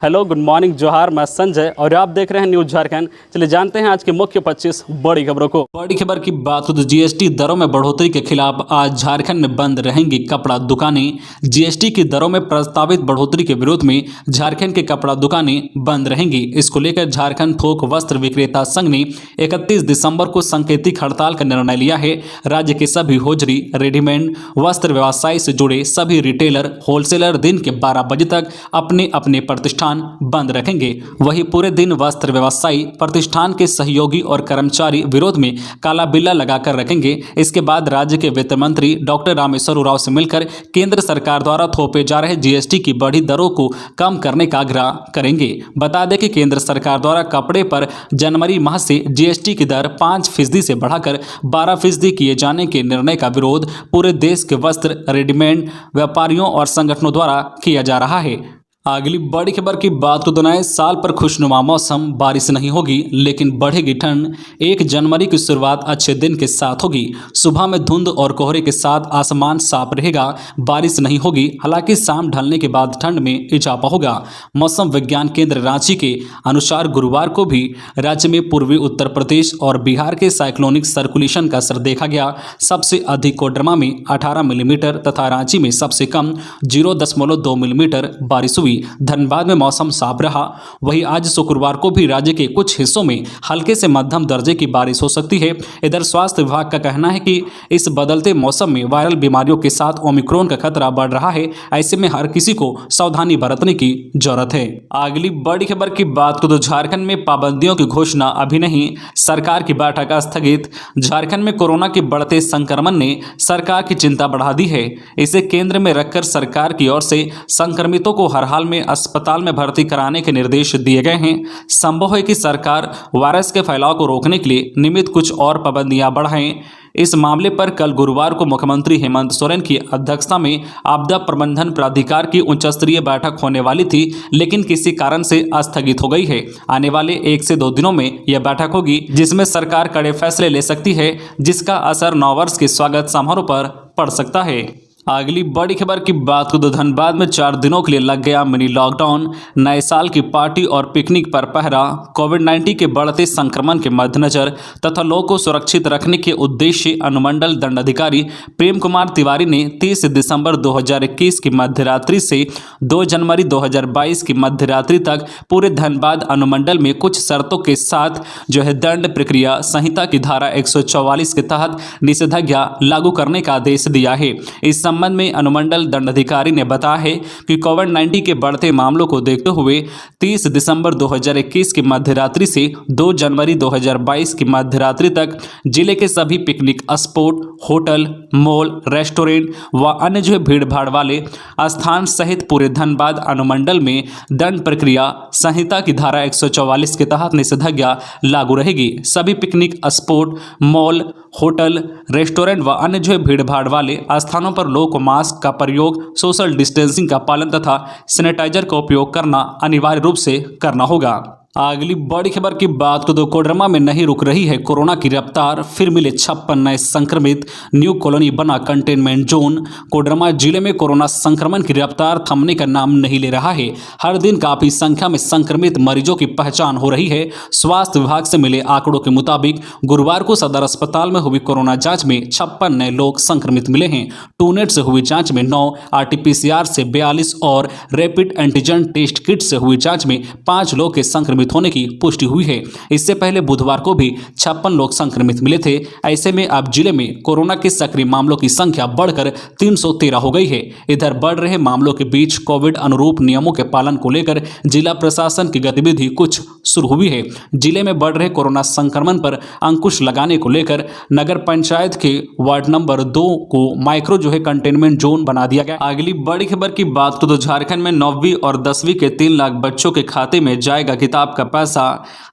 Hello, good morning, जोहार। मैं संजय और आप देख रहे हैं न्यूज झारखंड। चलिए जानते हैं आज की मुख्य 25 बड़ी खबरों को। बड़ी खबर की बात हो तो जीएसटी दरों में बढ़ोतरी के खिलाफ आज झारखंड में बंद रहेंगी कपड़ा दुकानें। जीएसटी की दरों में प्रस्तावित बढ़ोतरी के विरोध में झारखंड के कपड़ा दुकानें बंद रहेंगी। इसको लेकर झारखंड थोक वस्त्र विक्रेता संघ ने 31 दिसंबर को सांकेतिक हड़ताल का निर्णय लिया है। राज्य के सभी होजरी, रेडीमेड वस्त्र व्यवसाय से जुड़े सभी रिटेलर, होलसेलर दिन के 12 बजे तक अपने अपने प्रतिष्ठान बंद रखेंगे। वहीं पूरे दिन वस्त्र व्यवसायी प्रतिष्ठान के सहयोगी और कर्मचारी विरोध में काला बिल्ला लगाकर रखेंगे। इसके बाद राज्य के वित्त मंत्री डॉक्टर रामेश्वर उरांव से मिलकर केंद्र सरकार द्वारा थोपे जा रहे जीएसटी की बढ़ी दरों को कम करने का आग्रह करेंगे। बता दें कि केंद्र सरकार द्वारा कपड़े पर जनवरी माह से जीएसटी की दर 5% से बढ़ाकर 12% किए जाने के निर्णय का विरोध पूरे देश के वस्त्र, रेडीमेड व्यापारियों और संगठनों द्वारा किया जा रहा है। अगली बड़ी खबर की बात को दोहराएं। साल पर खुशनुमा मौसम, बारिश नहीं होगी लेकिन बढ़ेगी ठंड। 1 जनवरी की शुरुआत अच्छे दिन के साथ होगी। सुबह में धुंध और कोहरे के साथ आसमान साफ रहेगा। बारिश नहीं होगी, हालांकि शाम ढलने के बाद ठंड में इजाफा होगा। मौसम विज्ञान केंद्र रांची के अनुसार गुरुवार को भी राज्य में पूर्वी उत्तर प्रदेश और बिहार के साइक्लोनिक सर्कुलेशन का असर देखा गया। सबसे अधिक कोडरमा में 18 मिलीमीटर तथा रांची में सबसे कम 0.2 मिलीमीटर बारिश हुई। धनबाद में मौसम साफ रहा। वहीं आज शुक्रवार को भी राज्य के कुछ हिस्सों में हल्के से मध्यम दर्जे की बारिश हो सकती है। इधर स्वास्थ्य विभाग का कहना है कि इस बदलते मौसम में वायरल बीमारियों के साथ ओमिक्रॉन का खतरा बढ़ रहा है। ऐसे में हर किसी को सावधानी बरतने की जरूरत है। अगली बड़ी खबर की बात को तो झारखंड में पाबंदियों की घोषणा अभी नहीं, सरकार की बैठक स्थगित। झारखंड में कोरोना के बढ़ते संक्रमण ने सरकार की चिंता बढ़ा दी है। इसे केंद्र में रखकर सरकार की ओर से संक्रमितों को हर हाल में अस्पताल में भर्ती कराने के निर्देश दिए गए हैं। संभव है कि सरकार वायरस के फैलाव को रोकने के लिए नियमित कुछ और पाबंदियां बढ़ाएं। इस मामले पर कल गुरुवार को मुख्यमंत्री हेमंत सोरेन की अध्यक्षता में आपदा प्रबंधन प्राधिकार की उच्च स्तरीय बैठक होने वाली थी, लेकिन किसी कारण से स्थगित हो गई है। आने वाले 1 से 2 दिनों में यह बैठक होगी, जिसमें सरकार कड़े फैसले ले सकती है, जिसका असर नववर्ष के स्वागत समारोह पर पड़ सकता है। अगली बड़ी खबर की बात को तो धनबाद में 4 दिनों के लिए लग गया मिनी लॉकडाउन। नए साल की पार्टी और पिकनिक पर पहरा। कोविड-19 के बढ़ते संक्रमण के मद्देनजर तथा लोगों को सुरक्षित रखने के उद्देश्य अनुमंडल दंडाधिकारी प्रेम कुमार तिवारी ने 30 दिसंबर 2021 की मध्यरात्रि से 2 जनवरी 2022 की मध्यरात्रि तक पूरे धनबाद अनुमंडल में कुछ शर्तों के साथ दंड प्रक्रिया संहिता की धारा 144 के तहत निषेधाज्ञा लागू करने का आदेश दिया है। इस संबंध में अनुमंडल दंडाधिकारी ने बताया है कि कोविड-19 के बढ़ते मामलों को देखते हुए 30 दिसंबर 2021 की मध्यरात्रि से 2 जनवरी 2022 की मध्यरात्रि तक जिले के सभी picnic spot, hotel, mall, restaurant व अन्य भीड़ भाड़ वाले स्थान सहित पूरे धनबाद अनुमंडल में दंड प्रक्रिया संहिता की धारा 144 के तहत निषेधाज्ञा लागू रहेगी। सभी picnic spot, mall, hotel, restaurant व अन्य भीड़ भाड़ वाले स्थानों पर लोगों को मास्क का प्रयोग, सोशल डिस्टेंसिंग का पालन तथा सैनिटाइजर का उपयोग करना अनिवार्य रूप से करना होगा। अगली बड़ी खबर की बात को तो कोडरमा में नहीं रुक रही है कोरोना की रफ्तार। फिर मिले 56 नए संक्रमित। न्यू कॉलोनी बना कंटेनमेंट जोन। कोडरमा जिले में कोरोना संक्रमण की रफ्तार थमने का नाम नहीं ले रहा है। हर दिन काफी संख्या में संक्रमित मरीजों की पहचान हो रही है। स्वास्थ्य विभाग से मिले आंकड़ों के मुताबिक गुरुवार को सदर अस्पताल में हुई कोरोना जांच में 56 नए लोग संक्रमित मिले हैं। टूनेट से हुई जांच में 9, RT-PCR से 42 और रैपिड एंटीजन टेस्ट किट से हुई जांच में 5 लोग के संक्रमित होने की पुष्टि हुई है। इससे पहले बुधवार को भी 56 लोग संक्रमित मिले थे। ऐसे में अब जिले में कोरोना के सक्रिय मामलों की संख्या बढ़कर 313 हो गई है। इधर बढ़ रहे मामलों के बीच कोविड अनुरूप नियमों के पालन को लेकर जिला प्रशासन की गतिविधि कुछ शुरू हुई है। जिले में बढ़ रहे कोरोना संक्रमण पर अंकुश लगाने को लेकर नगर पंचायत के वार्ड नंबर 2 को माइक्रो कंटेनमेंट जोन बना दिया गया। अगली बड़ी खबर की बात तो झारखंड में 9वीं और 10वीं के 3 लाख बच्चों के खाते में जाएगा किताब का पैसा।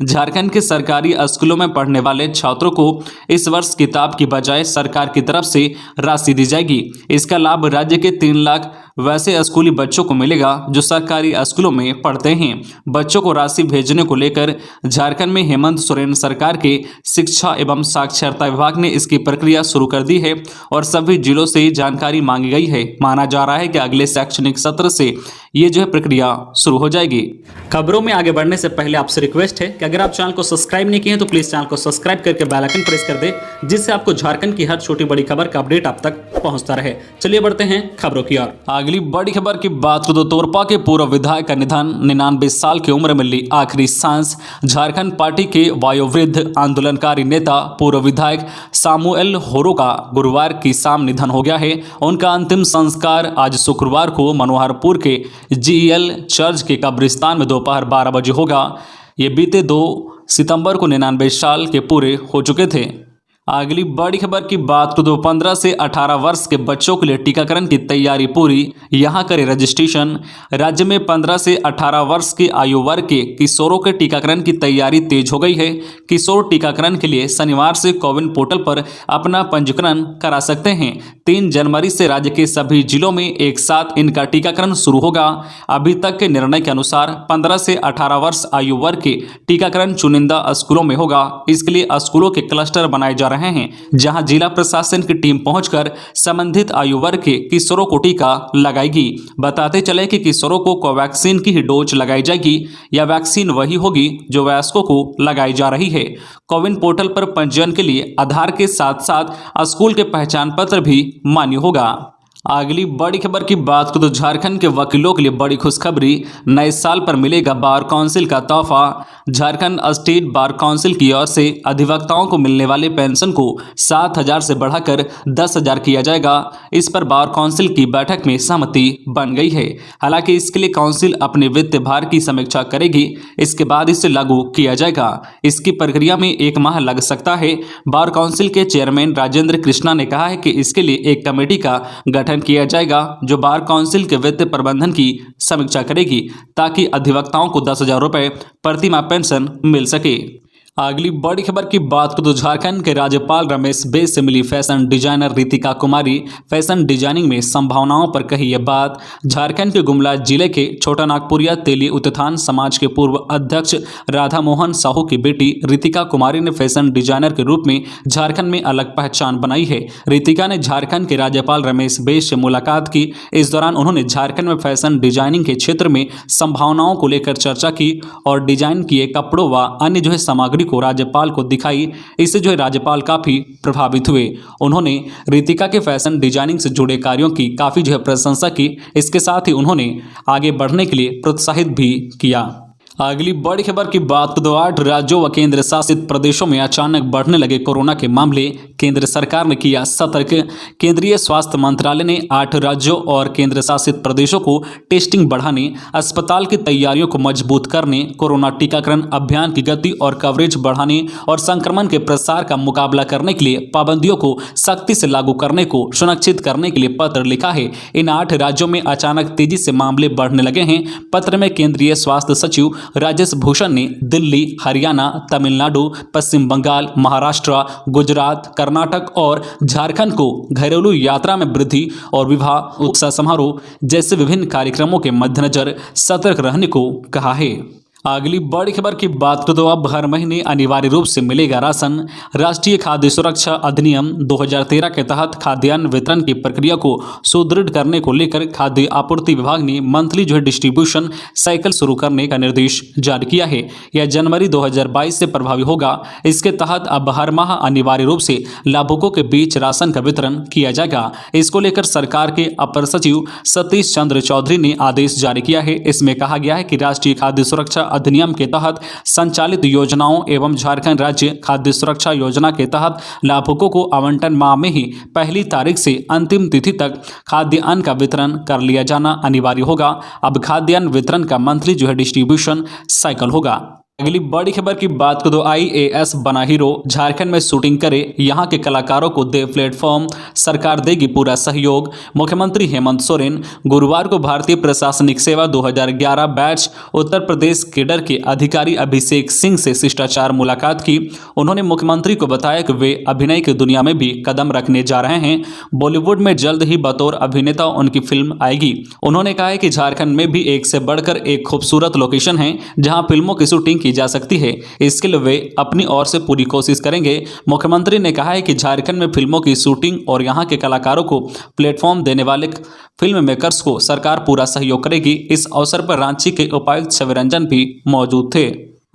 झारखंड के सरकारी स्कूलों में पढ़ने वाले छात्रों को इस वर्ष किताब की बजाय सरकार की तरफ से राशि दी जाएगी। इसका लाभ राज्य के 3 लाख वैसे स्कूली बच्चों को मिलेगा जो सरकारी स्कूलों में पढ़ते हैं। बच्चों को राशि भेजने को लेकर झारखंड में हेमंत सोरेन सरकार के शिक्षा एवं साक्षरता विभाग ने इसकी प्रक्रिया शुरू कर दी है और सभी जिलों से जानकारी मांगी गई है। माना जा रहा है कि अगले शैक्षणिक सत्र से ये जो है प्रक्रिया शुरू हो जाएगी। खबरों में आगे बढ़ने से पहले आपसे रिक्वेस्ट है कि अगर आप चैनल को सब्सक्राइब नहीं किए हैं तो प्लीज चैनल को सब्सक्राइब करके बेल आइकन प्रेस कर दे, जिससे आपको झारखंड की हर छोटी बड़ी खबर का अपडेट आप तक पहुंचता रहे। चलिए बढ़ते हैं खबरों की ओर। अगली बड़ी खबर की बात करें तो तोरपा के पूर्व विधायक का निधन, 99 साल की उम्र में ली आखिरी सांस। झारखंड पार्टी के वयोवृद्ध आंदोलनकारी नेता पूर्व विधायक सामुएल होरो का गुरुवार की शाम निधन हो गया है। उनका अंतिम संस्कार आज शुक्रवार को मनोहरपुर के जीएल चर्च के कब्रिस्तान में दोपहर 12 बजे होगा। ये बीते 2 सितंबर को 99 साल के पूरे हो चुके थे। अगली बड़ी खबर की बात करें तो 15 से 18 वर्ष के बच्चों के लिए टीकाकरण की तैयारी पूरी, यहां करें रजिस्ट्रेशन। राज्य में 15 से 18 वर्ष की आयु वर्ग के किशोरों के टीकाकरण की तैयारी तेज हो गई है। किशोर टीकाकरण के लिए शनिवार से कोविन पोर्टल पर अपना पंजीकरण करा सकते हैं। 3 जनवरी से राज्य के सभी जिलों में एक साथ इनका टीकाकरण शुरू होगा। अभी तक के निर्णय के अनुसार 15 से 18 वर्ष आयु वर्ग के टीकाकरण चुनिंदा स्कूलों में होगा। इसके लिए स्कूलों के क्लस्टर बनाए जा रहे हैं, जहां जिला प्रशासन की टीम पहुंचकर संबंधित आयु वर्ग के किशोरों को टीका लगाएगी। बताते चले कि किशोरों को कोवैक्सीन की ही डोज लगाई जाएगी। यह वैक्सीन वही होगी जो वयस्कों को लगाई जा रही है। कोविन पोर्टल पर पंजीयन के लिए आधार के साथ साथ स्कूल के पहचान पत्र भी मान्य होगा। अगली बड़ी खबर की बात करें तो झारखंड के वकीलों के लिए बड़ी खुशखबरी, नए साल पर मिलेगा बार काउंसिल का तोहफा। झारखंड स्टेट बार काउंसिल की ओर से अधिवक्ताओं को मिलने वाले पेंशन को 7,000 से बढ़ाकर 10,000 किया जाएगा। इस पर बार काउंसिल की बैठक में सहमति बन गई है। हालांकि इसके लिए काउंसिल अपने वित्तीय भार की समीक्षा करेगी, इसके बाद इसे लागू किया जाएगा। इसकी प्रक्रिया में 1 माह लग सकता है। बार काउंसिल के चेयरमैन राजेंद्र कृष्णा ने कहा है कि इसके लिए एक कमेटी का गठन किया जाएगा जो बार काउंसिल के वित्तीय प्रबंधन की समीक्षा करेगी, ताकि अधिवक्ताओं को 10,000 रुपए प्रति माह पेंशन मिल सके। अगली बड़ी खबर की बात करें तो झारखंड के राज्यपाल रमेश बैस से मिली फैशन डिजाइनर रितिका कुमारी। फैशन डिजाइनिंग में संभावनाओं पर कही यह बात। झारखंड के गुमला जिले के छोटा नागपुरिया तेली उत्थान समाज के पूर्व अध्यक्ष राधा मोहन साहू की बेटी रितिका कुमारी ने फैशन डिजाइनर के रूप में झारखंड में अलग पहचान बनाई है। रितिका ने झारखंड के राज्यपाल रमेश बैस से मुलाकात की। इस दौरान उन्होंने झारखंड में फैशन डिजाइनिंग के क्षेत्र में संभावनाओं को लेकर चर्चा की और डिजाइन किए कपड़ों व अन्य जो है सामग्री को राज्यपाल को दिखाई। इससे जो है राज्यपाल काफी प्रभावित हुए। उन्होंने रितिका के फैशन डिजाइनिंग से जुड़े कार्यों की काफी जो है प्रशंसा की। इसके साथ ही उन्होंने आगे बढ़ने के लिए प्रोत्साहित भी किया। अगली बड़ी खबर की बात करें तो 8 राज्यों व केंद्र शासित प्रदेशों में अचानक बढ़ने लगे कोरोना के मामले, केंद्र सरकार ने किया सतर्क। केंद्रीय स्वास्थ्य मंत्रालय ने 8 राज्यों और केंद्र शासित प्रदेशों को टेस्टिंग बढ़ाने, अस्पताल की तैयारियों को मजबूत करने, कोरोना टीकाकरण अभियान की गति और कवरेज बढ़ाने और संक्रमण के प्रसार का मुकाबला करने के लिए पाबंदियों को सख्ती से लागू करने को सुनिश्चित करने के लिए पत्र लिखा है। इन 8 राज्यों में अचानक तेजी से मामले बढ़ने लगे हैं। पत्र में केंद्रीय स्वास्थ्य सचिव राजेश भूषण ने दिल्ली, हरियाणा, तमिलनाडु, पश्चिम बंगाल, महाराष्ट्र, गुजरात, कर्नाटक और झारखंड को घरेलू यात्रा में वृद्धि और विवाह, उत्सव समारोह जैसे विभिन्न कार्यक्रमों के मद्देनजर सतर्क रहने को कहा है। अगली बड़ी खबर की बात करें तो अब हर महीने अनिवार्य रूप से मिलेगा राशन। राष्ट्रीय खाद्य सुरक्षा अधिनियम 2013 के तहत खाद्यान्न वितरण की प्रक्रिया को सुदृढ़ करने को लेकर खाद्य आपूर्ति विभाग ने मंथली जो है डिस्ट्रीब्यूशन साइकिल शुरू करने का निर्देश जारी किया है। यह जनवरी 2022 से प्रभावी होगा। इसके तहत अब हर माह अनिवार्य रूप से लाभुकों के बीच राशन का वितरण किया जाएगा। इसको लेकर सरकार के अपर सचिव सतीश चंद्र चौधरी ने आदेश जारी किया है। इसमें कहा गया है कि राष्ट्रीय खाद्य सुरक्षा अधिनियम के तहत संचालित योजनाओं एवं झारखंड राज्य खाद्य सुरक्षा योजना के तहत लाभुकों को आवंटन माह में ही पहली तारीख से अंतिम तिथि तक खाद्य अन्न का वितरण कर लिया जाना अनिवार्य होगा। अब खाद्यान्न वितरण का मंथली जो है डिस्ट्रीब्यूशन साइकिल होगा। अगली बड़ी खबर की बात करो, आईएएस बना हीरो, झारखंड में शूटिंग करे, यहां के कलाकारों को दे प्लेटफॉर्म, सरकार देगी पूरा सहयोग। मुख्यमंत्री हेमंत सोरेन गुरुवार को भारतीय प्रशासनिक सेवा 2011 बैच उत्तर प्रदेश केडर के अधिकारी अभिषेक सिंह से शिष्टाचार मुलाकात की। उन्होंने मुख्यमंत्री को बताया कि वे अभिनय की दुनिया में भी कदम रखने जा रहे हैं। बॉलीवुड में जल्द ही बतौर अभिनेता उनकी फिल्म आएगी। उन्होंने कहा है कि झारखंड में भी एक से बढ़कर एक खूबसूरत लोकेशन है जहां फिल्मों की शूटिंग जा सकती है। इसके लिए वे अपनी ओर से पूरी कोशिश करेंगे। मुख्यमंत्री ने कहा है कि झारखंड में फिल्मों की शूटिंग और यहां के कलाकारों को प्लेटफॉर्म देने वाले फिल्म मेकर्स को सरकार पूरा सहयोग करेगी। इस अवसर पर रांची के उपायुक्त शिवरंजन भी मौजूद थे।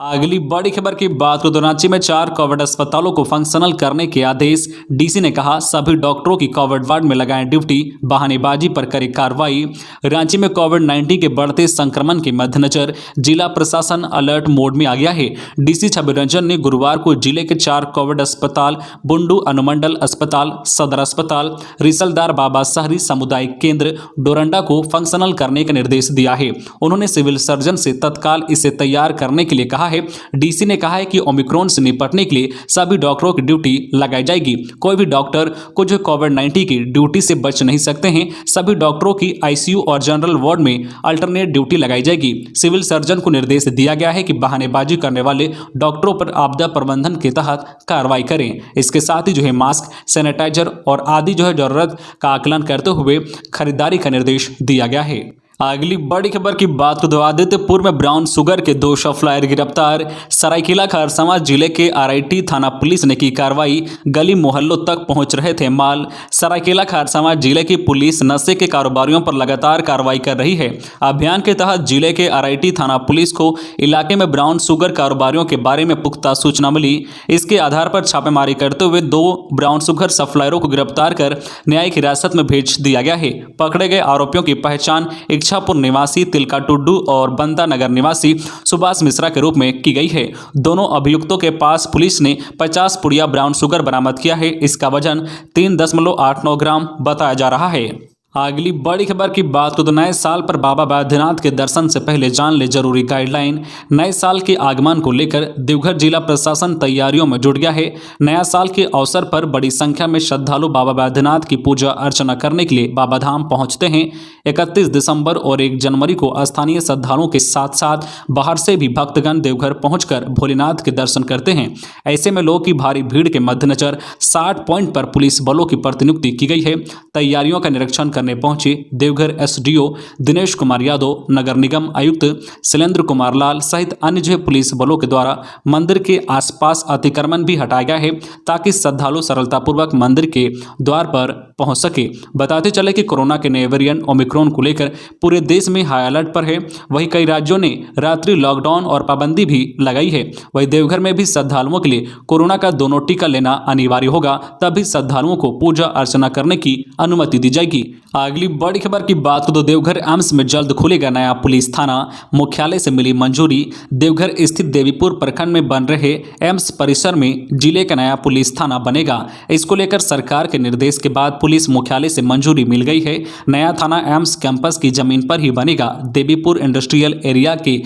अगली बड़ी खबर की बात करें तो रांची में 4 कोविड अस्पतालों को फंक्शनल करने के आदेश। डीसी ने कहा सभी डॉक्टरों की कोविड वार्ड में लगाएं ड्यूटी, बहानेबाजी पर करें कार्रवाई। रांची में कोविड-19 के बढ़ते संक्रमण के मद्देनजर जिला प्रशासन अलर्ट मोड में आ गया है। डीसी शिवरंजन ने गुरुवार को जिले के 4 कोविड अस्पताल बुंडू अनुमंडल अस्पताल, सदर अस्पताल, रिसलदार बाबा शहरी सामुदायिक केंद्र डोरंडा को फंक्शनल करने का निर्देश दिया है। उन्होंने सिविल सर्जन से तत्काल इसे तैयार करने के लिए कहा है। डीसी ने कहा है कि ओमिक्रॉन से निपटने के लिए सभी डॉक्टरों की ड्यूटी लगाई जाएगी। कोई भी डॉक्टर को जो कोविड-19 की ड्यूटी से बच नहीं सकते हैं, सभी डॉक्टरों की आईसीयू और जनरल वार्ड में अल्टरनेट ड्यूटी लगाई जाएगी। सिविल सर्जन को निर्देश दिया गया है कि बहानेबाजी करने वाले डॉक्टरों पर आपदा प्रबंधन के तहत कार्रवाई करें। इसके साथ ही जो है मास्क, सैनिटाइजर और आदि जो है जरूरत का आकलन करते हुए खरीदारी का निर्देश दिया गया है। अगली बड़ी खबर की बात को आदित्यपुर में ब्राउन शुगर के 2 सप्लायर गिरफ्तार। सरायकेला खरसावां जिले के आरआईटी थाना पुलिस ने की कार्रवाई। गली मोहल्लों तक पहुंच रहे थे माल। सरायकेला खरसावां जिले की पुलिस नशे के कारोबारियों पर लगातार कार्रवाई कर रही है। अभियान के तहत जिले के आरआईटी थाना पुलिस को इलाके में ब्राउन शुगर कारोबारियों के बारे में पुख्ता सूचना मिली। इसके आधार पर छापेमारी करते हुए 2 ब्राउन शुगर सप्लायरों को गिरफ्तार कर न्यायिक हिरासत में भेज दिया गया है। पकड़े गए आरोपियों की पहचान इच्छापुर निवासी तिलका टुड्डू और बंदा नगर निवासी सुभाष मिश्रा के रूप में की गई है। दोनों अभियुक्तों के पास पुलिस ने 50 पुड़िया ब्राउन शुगर बरामद किया है। इसका वजन 3.89 ग्राम बताया जा रहा है। अगली बड़ी खबर की बात करें तो नए साल पर बाबा बैद्यनाथ के दर्शन से पहले जान ले जरूरी गाइडलाइन। नए साल के आगमन को लेकर देवघर जिला प्रशासन तैयारियों में जुट गया है। नया साल के अवसर पर बड़ी संख्या में श्रद्धालु बाबा बैद्यनाथ की पूजा अर्चना करने के लिए बाबा धाम पहुंचते हैं। 31 दिसंबर और 1 जनवरी को स्थानीय श्रद्धालुओं के साथ साथ बाहर से भी भक्तगण देवघर पहुंचकर भोलेनाथ के दर्शन करते हैं। ऐसे में लोगों की भारी भीड़ के मद्देनजर 60 पॉइंट पर पुलिस बलों की प्रतिनियुक्ति की गई है। तैयारियों का निरीक्षण करने पहुंचे देवघर एसडीओ दिनेश कुमार यादव, नगर निगम आयुक्त शैलेंद्र कुमार लाल सहित अन्य पुलिस बलों के द्वारा मंदिर के आसपास अतिक्रमण भी हटाया गया है ताकि श्रद्धालु सरलतापूर्वक मंदिर के द्वार पर पहुंच सके। बताते चले कि कोरोना के नए वेरिएंट ओमिक्रॉन को लेकर पूरे देश में हाई अलर्ट पर है। वहीं कई राज्यों ने रात्रि लॉकडाउन और पाबंदी भी लगाई है। वहीं देवघर में भी श्रद्धालुओं के लिए कोरोना का दोनों टीका लेना अनिवार्य होगा, तभी श्रद्धालुओं को पूजा अर्चना करने की अनुमति दी जाएगी। अगली बड़ी खबर की बात तो देवघर एम्स में जल्द खुलेगा नया पुलिस थाना। मुख्यालय से मिली मंजूरी। देवघर स्थित देवीपुर प्रखंड में बन रहे एम्स परिसर में जिले का नया पुलिस थाना बनेगा। इसको लेकर सरकार के निर्देश के बाद पुलिस मुख्यालय से मंजूरी मिल गई है। नया थाना एम्स कैंपस की जमीन पर ही बनेगा। देवीपुर इंडस्ट्रियल एरिया के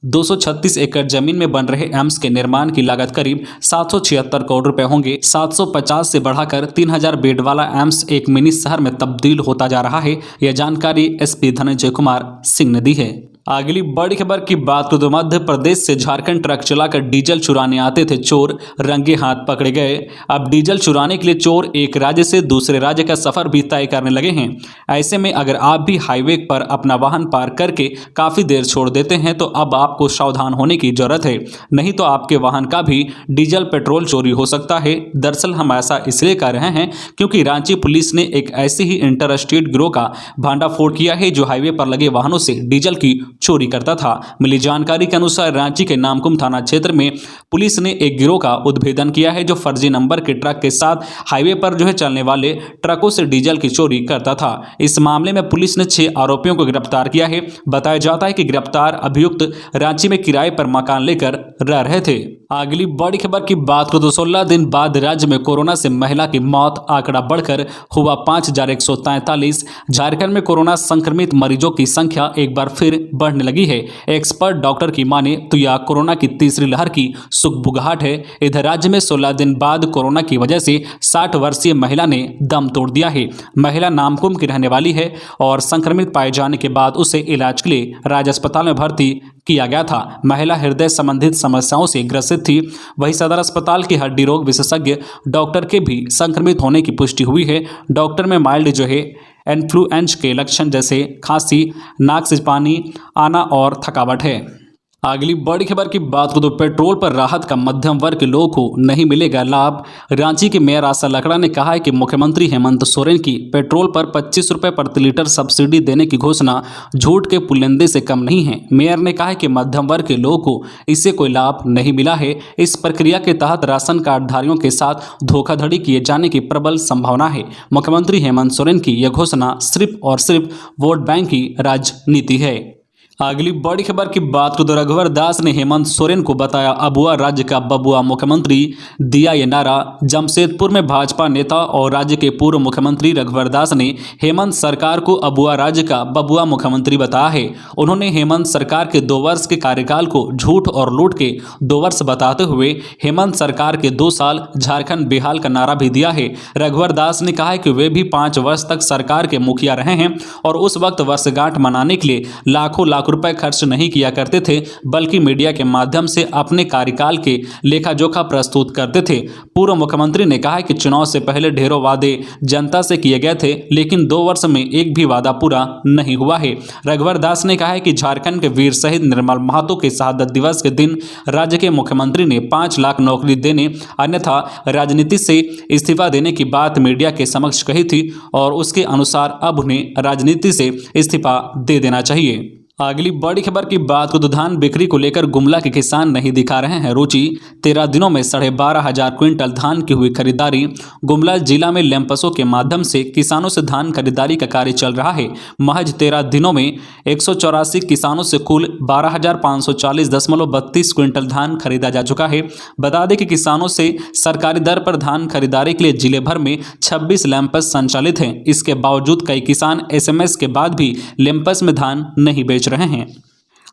236 एकड़ जमीन में बन रहे एम्स के निर्माण की लागत करीब 776 करोड़ रुपए होंगे। 750 से बढ़ाकर 3000 बेड वाला एम्स एक मिनी शहर में तब्दील होता जा रहा है। यह जानकारी एसपी धनंजय कुमार सिंह ने दी है। अगली बड़ी खबर की बात तो मध्य प्रदेश से झारखंड ट्रक चलाकर डीजल चुराने आते थे चोर, रंगे हाथ पकड़े गए। अब डीजल चुराने के लिए चोर एक राज्य से दूसरे राज्य का सफर भी तय करने लगे हैं। ऐसे में अगर आप भी हाईवे पर अपना वाहन पार्क करके काफी देर छोड़ देते हैं तो अब आपको सावधान होने की जरूरत है, नहीं तो आपके वाहन का भी डीजल पेट्रोल चोरी हो सकता है। दरअसल हम ऐसा इसलिए कर रहे हैं क्योंकि रांची पुलिस ने एक ऐसे ही इंटर स्टेट गिरोह का भांडाफोड़ किया है जो हाईवे पर लगे वाहनों से डीजल की चोरी करता था। मिली जानकारी के अनुसार रांची के नामकुम थाना क्षेत्र में पुलिस ने एक गिरोह का उद्भेदन किया है जो फर्जी नंबर के ट्रक के साथ हाईवे पर जो है चलने वाले ट्रकों से डीजल की चोरी करता था। इस मामले में पुलिस ने 6 आरोपियों को गिरफ्तार किया है। बताया जाता है कि गिरफ्तार अभियुक्त रांची में किराए पर मकान लेकर रह रहे थे। अगली बड़ी खबर की बात करें तो 16 दिन बाद राज्य में कोरोना से महिला की मौत, आंकड़ा बढ़कर हुआ 5,143। झारखंड में कोरोना संक्रमित मरीजों की संख्या एक बार फिर बढ़ने लगी है। एक्सपर्ट डॉक्टर की माने तो यह कोरोना की तीसरी लहर की सुगबुगाहट है। इधर राज्य में 16 दिन बाद कोरोना की वजह से 60 वर्षीय महिला ने दम तोड़ दिया है। महिला नामकुम की रहने वाली है और संक्रमित पाए जाने के बाद उसे इलाज के लिए राज्य अस्पताल में भर्ती किया गया था। महिला हृदय संबंधित समस्याओं से ग्रसित थी। वहीं सदर अस्पताल के हड्डी रोग विशेषज्ञ डॉक्टर के भी संक्रमित होने की पुष्टि हुई है। डॉक्टर में माइल्ड इन्फ्लुएंजा के लक्षण जैसे खांसी, नाक से पानी आना और थकावट है। अगली बड़ी खबर की बात करें तो पेट्रोल पर राहत का मध्यम वर्ग के लोगों को नहीं मिलेगा लाभ। रांची के मेयर आशा लकड़ा ने कहा है कि मुख्यमंत्री हेमंत सोरेन की पेट्रोल पर 25 रुपये प्रति लीटर सब्सिडी देने की घोषणा झूठ के पुलिंदे से कम नहीं है। मेयर ने कहा है कि मध्यम वर्ग के लोगों को इससे कोई लाभ नहीं मिला है। इस प्रक्रिया के तहत राशन कार्डधारियों के साथ धोखाधड़ी किए जाने की प्रबल संभावना है। मुख्यमंत्री हेमंत सोरेन की यह घोषणा सिर्फ और सिर्फ वोट बैंक की राजनीति है। अगली बड़ी खबर की बात करें तो रघुवर दास ने हेमंत सोरेन को बताया अबुआ राज्य का बबुआ मुख्यमंत्री। दिया ये नारा। जमशेदपुर में भाजपा नेता और राज्य के पूर्व मुख्यमंत्री रघुवर दास ने हेमंत सरकार को अबुआ राज्य का बबुआ मुख्यमंत्री बताया है। उन्होंने हेमंत सरकार के 2 वर्ष के कार्यकाल को झूठ और लूट के 2 वर्ष बताते हुए हेमंत सरकार के 2 साल झारखंड बेहाल का नारा भी दिया है। रघुवर दास ने कहा है कि वे भी 5 वर्ष तक सरकार के मुखिया रहे हैं और उस वक्त वर्षगांठ मनाने के लिए लाखों रुपए खर्च नहीं किया करते थे, बल्कि मीडिया के माध्यम से अपने कार्यकाल के लेखा जोखा प्रस्तुत करते थे। पूर्व मुख्यमंत्री ने कहा कि चुनाव से पहले ढेरों वादे जनता से किए गए थे, लेकिन 2 वर्ष में एक भी वादा पूरा नहीं हुआ है। रघुवर दास ने कहा कि झारखंड के वीर शहीद निर्मल महतो के शहादत दिवस के दिन राज्य के मुख्यमंत्री ने 5 लाख नौकरी देने अन्यथा राजनीति से इस्तीफा देने की बात मीडिया के समक्ष कही थी और उसके अनुसार अब उन्हें राजनीति से इस्तीफा दे देना चाहिए। अगली बड़ी खबर की बात को तो धान बिक्री को लेकर गुमला के किसान नहीं दिखा रहे हैं रुचि। 13 दिनों में 12,500 क्विंटल धान की हुई खरीदारी। गुमला जिला में लैंपसों के माध्यम से किसानों से धान खरीदारी का कार्य चल रहा है। महज 13 दिनों में 184 किसानों से कुल 12,540.32 क्विंटल धान खरीदा जा चुका है। बता दें कि किसानों से सरकारी दर पर धान खरीदारी के लिए जिले भर में 26 लैंपस संचालित हैं। इसके बावजूद कई किसान SMS के बाद भी लैंपस में धान नहीं बेच रहे हैं।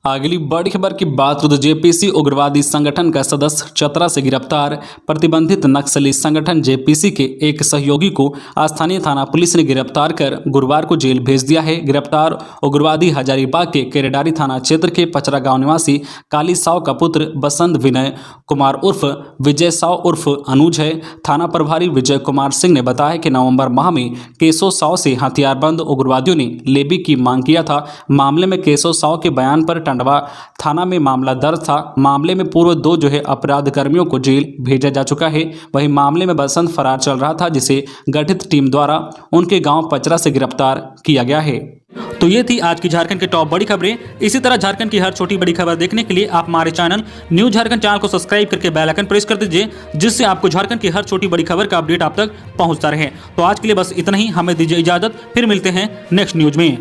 अगली बड़ी खबर की बात करें तो जेपीसी उग्रवादी संगठन का सदस्य चतरा से गिरफ्तार। प्रतिबंधित नक्सली संगठन जेपीसी के एक सहयोगी को स्थानीय थाना पुलिस ने गिरफ्तार कर गुरुवार को जेल भेज दिया है। गिरफ्तार उग्रवादी हजारीबाग के केरेडारी थाना क्षेत्र के पचरा गांव निवासी काली साव का पुत्र बसंत विनय कुमार उर्फ विजय साव उर्फ अनुज है। थाना प्रभारी विजय कुमार सिंह ने बताया कि नवंबर माह में केशव साव से हथियारबंद उग्रवादियों ने लेबी की मांग किया था। मामले में केशव साव के बयान पर टंडवा थाना में मामला दर्ज था। मामले में पूर्व 2 अपराध कर्मियों को जेल भेजा जा चुका है। वहीं मामले में बसंत फरार चल रहा था, जिसे गठित टीम द्वारा उनके गांव पचरा से गिरफ्तार किया गया है। तो ये थी आज की झारखंड की टॉप बड़ी खबरें। इसी तरह झारखंड की हर छोटी बड़ी खबर देखने के लिए आप हमारे चैनल न्यूज झारखंड चैनल को सब्सक्राइब करके बेल आइकन प्रेस कर दीजिए, जिससे आपको झारखंड की हर छोटी बड़ी खबर का अपडेट आप तक पहुंचता रहे। तो आज के लिए बस इतना ही। हमें दीजिए इजाजत, फिर मिलते हैं नेक्स्ट न्यूज में।